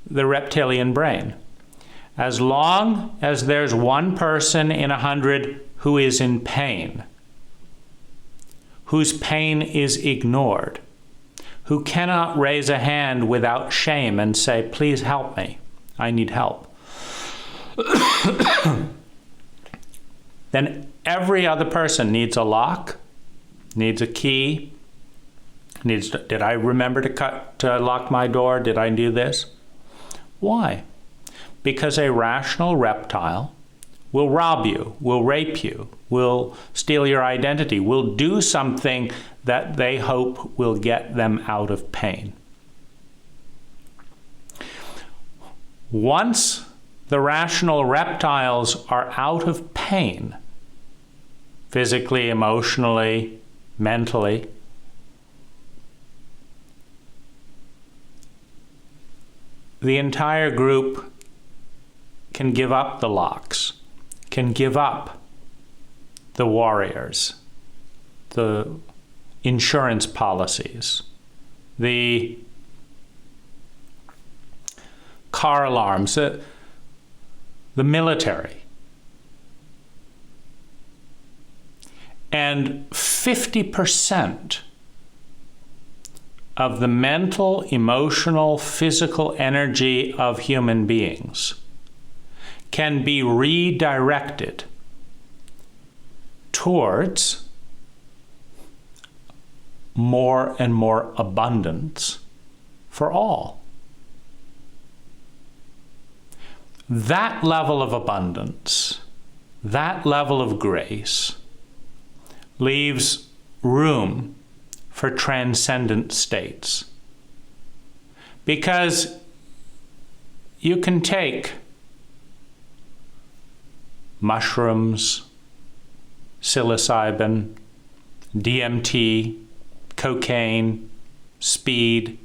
[SPEAKER 1] the reptilian brain. As long as there's one person in 100 who is in pain, whose pain is ignored, who cannot raise a hand without shame and say, please help me, I need help, then every other person needs a lock, needs a key, did I remember to lock my door? Did I do this? Why? Because a rational reptile will rob you, will rape you, will steal your identity, will do something that they hope will get them out of pain. Once the rational reptiles are out of pain, physically, emotionally, mentally. The entire group can give up the locks, can give up the warriors, the insurance policies, the car alarms, the military. And 50% of the mental, emotional, physical energy of human beings can be redirected towards more and more abundance for all. That level of abundance, that level of grace, leaves room for transcendent states. Because you can take mushrooms, psilocybin, DMT, cocaine, speed,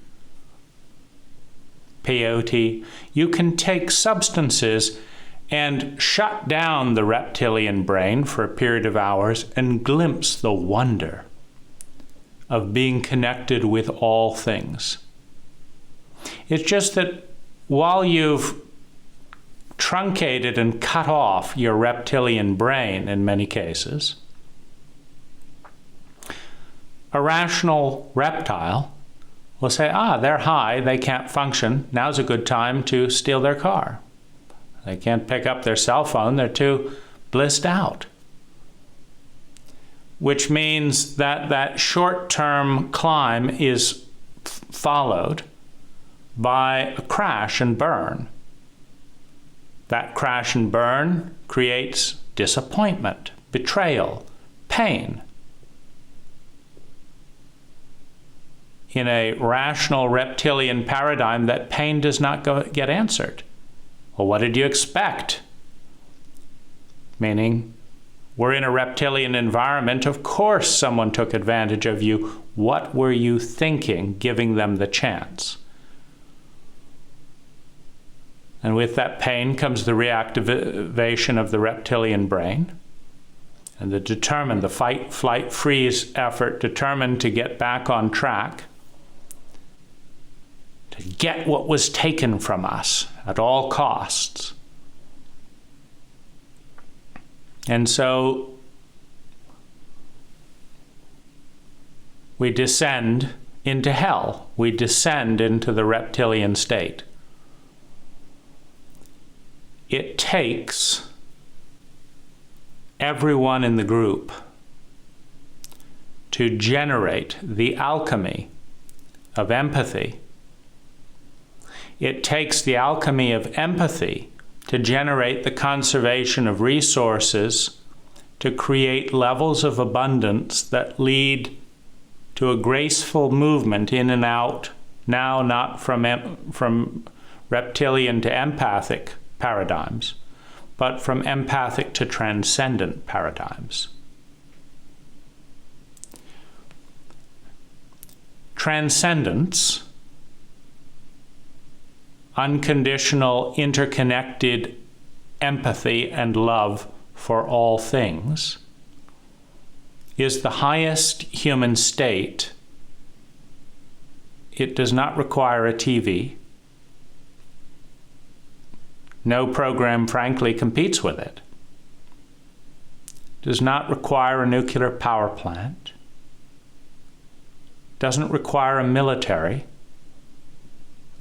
[SPEAKER 1] peyote. You can take substances and shut down the reptilian brain for a period of hours and glimpse the wonder of being connected with all things. It's just that while you've truncated and cut off your reptilian brain in many cases, a rational reptile will say, they're high, they can't function, now's a good time to steal their car. They can't pick up their cell phone, they're too blissed out. Which means that that short-term climb is followed by a crash and burn. That crash and burn creates disappointment, betrayal, pain. In a rational reptilian paradigm, that pain does not get answered. Well, what did you expect? Meaning, we're in a reptilian environment. Of course someone took advantage of you. What were you thinking, giving them the chance? And with that pain comes the reactivation of the reptilian brain and the fight, flight, freeze effort determined to get back on track, to get what was taken from us at all costs. And so we descend into hell. We descend into the reptilian state. It takes everyone in the group to generate the alchemy of empathy. It takes the alchemy of empathy to generate the conservation of resources, to create levels of abundance that lead to a graceful movement in and out, now not from reptilian to empathic paradigms, but from empathic to transcendent paradigms. Transcendence, unconditional, interconnected empathy and love for all things, is the highest human state. It does not require a TV. No program, frankly, competes with it. Does not require a nuclear power plant. Doesn't require a military.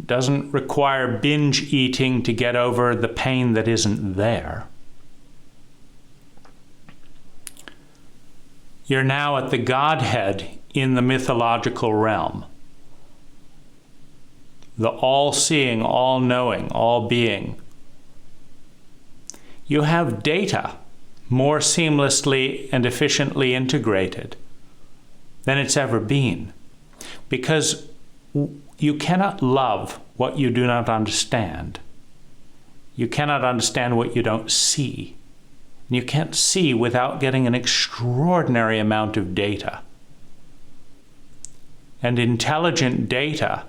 [SPEAKER 1] Doesn't require binge eating to get over the pain that isn't there. You're now at the Godhead in the mythological realm. The all-seeing, all-knowing, all-being. You have data more seamlessly and efficiently integrated than it's ever been. Because you cannot love what you do not understand. You cannot understand what you don't see. And you can't see without getting an extraordinary amount of data. And intelligent data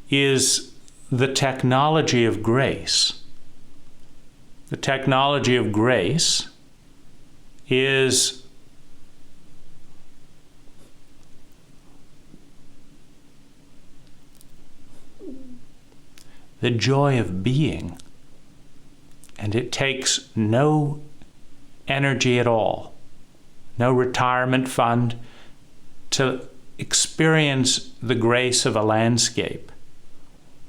[SPEAKER 1] is the technology of grace. The technology of grace is the joy of being. And it takes no energy at all, no retirement fund, to experience the grace of a landscape,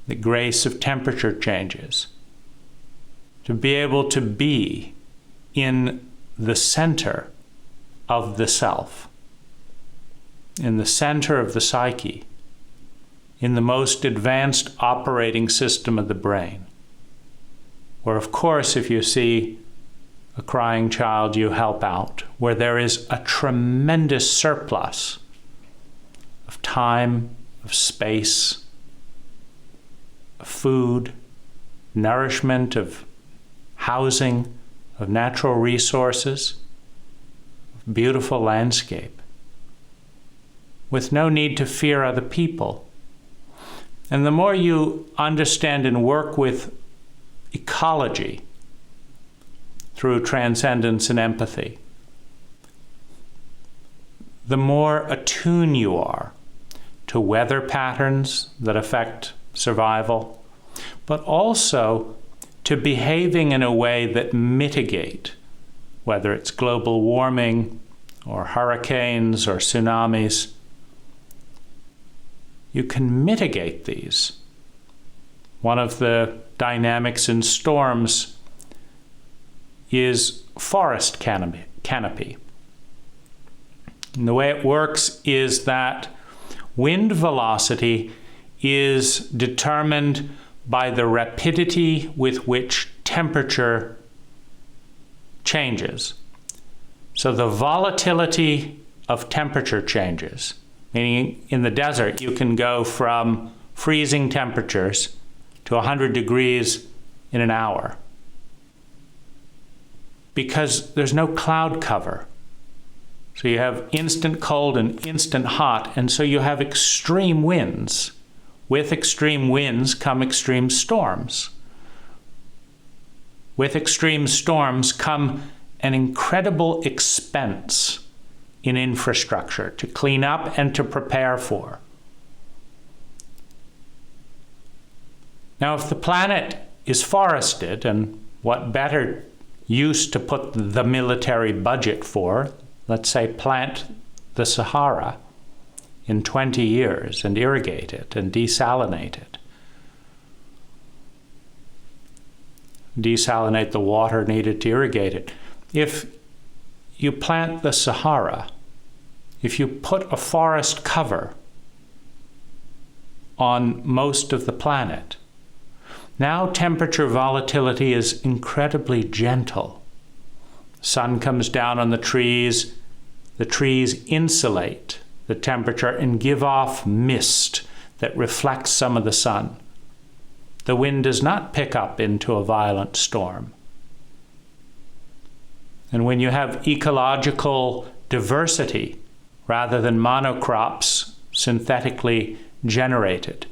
[SPEAKER 1] the grace of temperature changes, to be able to be in the center of the self, in the center of the psyche, in the most advanced operating system of the brain, where, of course, if you see a crying child, you help out, where there is a tremendous surplus of time, of space, of food, nourishment, of housing, of natural resources, of beautiful landscape, with no need to fear other people. And the more you understand and work with ecology through transcendence and empathy, the more attuned you are to weather patterns that affect survival, but also to behaving in a way that mitigate, whether it's global warming or hurricanes or tsunamis. You can mitigate these. One of the dynamics in storms is forest canopy. And the way it works is that wind velocity is determined by the rapidity with which temperature changes. So the volatility of temperature changes, meaning in the desert you can go from freezing temperatures to 100 degrees in an hour because there's no cloud cover. So you have instant cold and instant hot, and so you have extreme winds. With extreme winds come extreme storms. With extreme storms come an incredible expense in infrastructure to clean up and to prepare for. Now, if the planet is forested, and what better use to put the military budget for, let's say plant the Sahara in 20 years and irrigate it and desalinate it. Desalinate the water needed to irrigate it. If you plant the Sahara, if you put a forest cover on most of the planet, now temperature volatility is incredibly gentle. Sun comes down on the trees insulate the temperature and give off mist that reflects some of the sun. The wind does not pick up into a violent storm. And when you have ecological diversity rather than monocrops synthetically generated,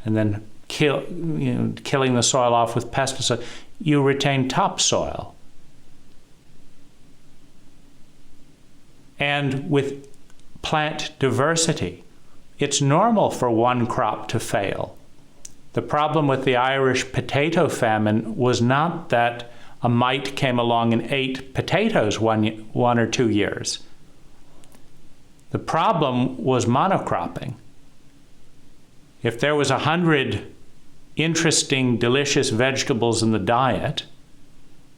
[SPEAKER 1] and then killing the soil off with pesticides, you retain topsoil. And with plant diversity, it's normal for one crop to fail. The problem with the Irish potato famine was not that a mite came along and ate potatoes one or 2 years. The problem was monocropping. If there was 100 interesting, delicious vegetables in the diet,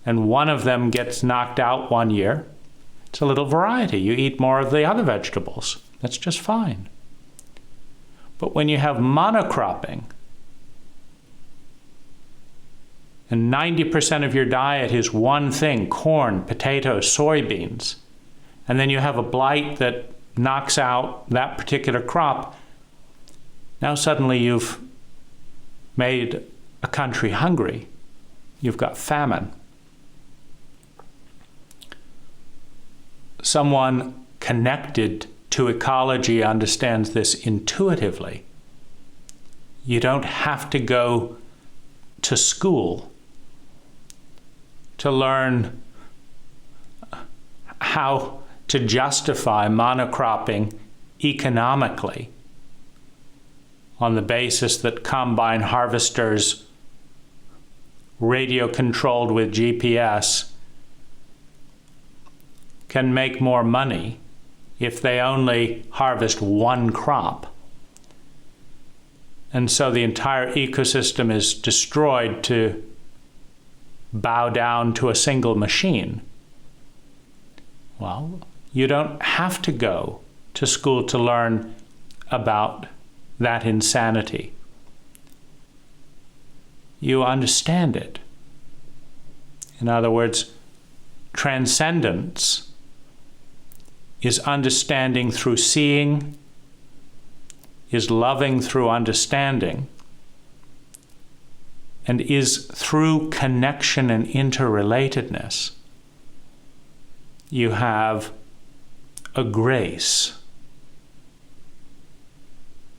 [SPEAKER 1] and one of them gets knocked out one year, it's a little variety. You eat more of the other vegetables. That's just fine. But when you have monocropping, and 90% of your diet is one thing, corn, potatoes, soybeans, and then you have a blight that knocks out that particular crop, now suddenly you've made a country hungry. You've got famine. someone connected to ecology understands this intuitively. You don't have to go to school to learn how to justify monocropping economically on the basis that combine harvesters radio controlled with GPS can make more money if they only harvest one crop. And so the entire ecosystem is destroyed to bow down to a single machine. Well, you don't have to go to school to learn about that insanity. You understand it. In other words, transcendence is understanding through seeing, is loving through understanding, and is through connection and interrelatedness. You have a grace,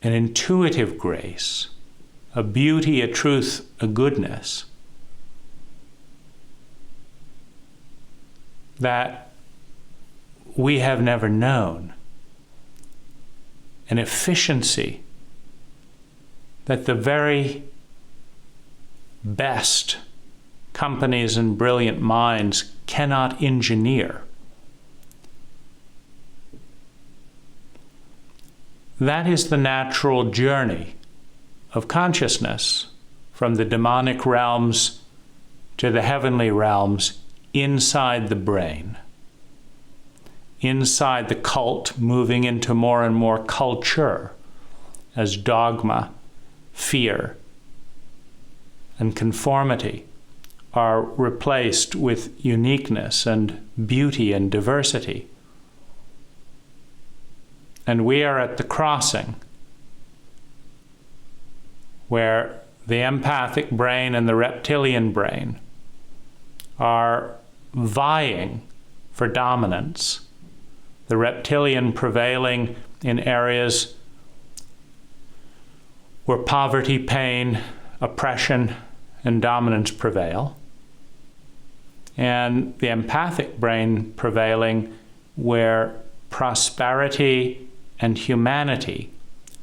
[SPEAKER 1] an intuitive grace, a beauty, a truth, a goodness that we have never known, an efficiency that the very best companies and brilliant minds cannot engineer. That is the natural journey of consciousness from the demonic realms to the heavenly realms inside the brain. Inside the cult, moving into more and more culture as dogma, fear, and conformity are replaced with uniqueness and beauty and diversity. And we are at the crossing where the empathic brain and the reptilian brain are vying for dominance. The reptilian prevailing in areas where poverty, pain, oppression, and dominance prevail, and the empathic brain prevailing where prosperity and humanity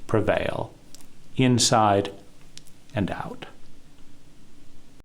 [SPEAKER 1] prevail, inside and out.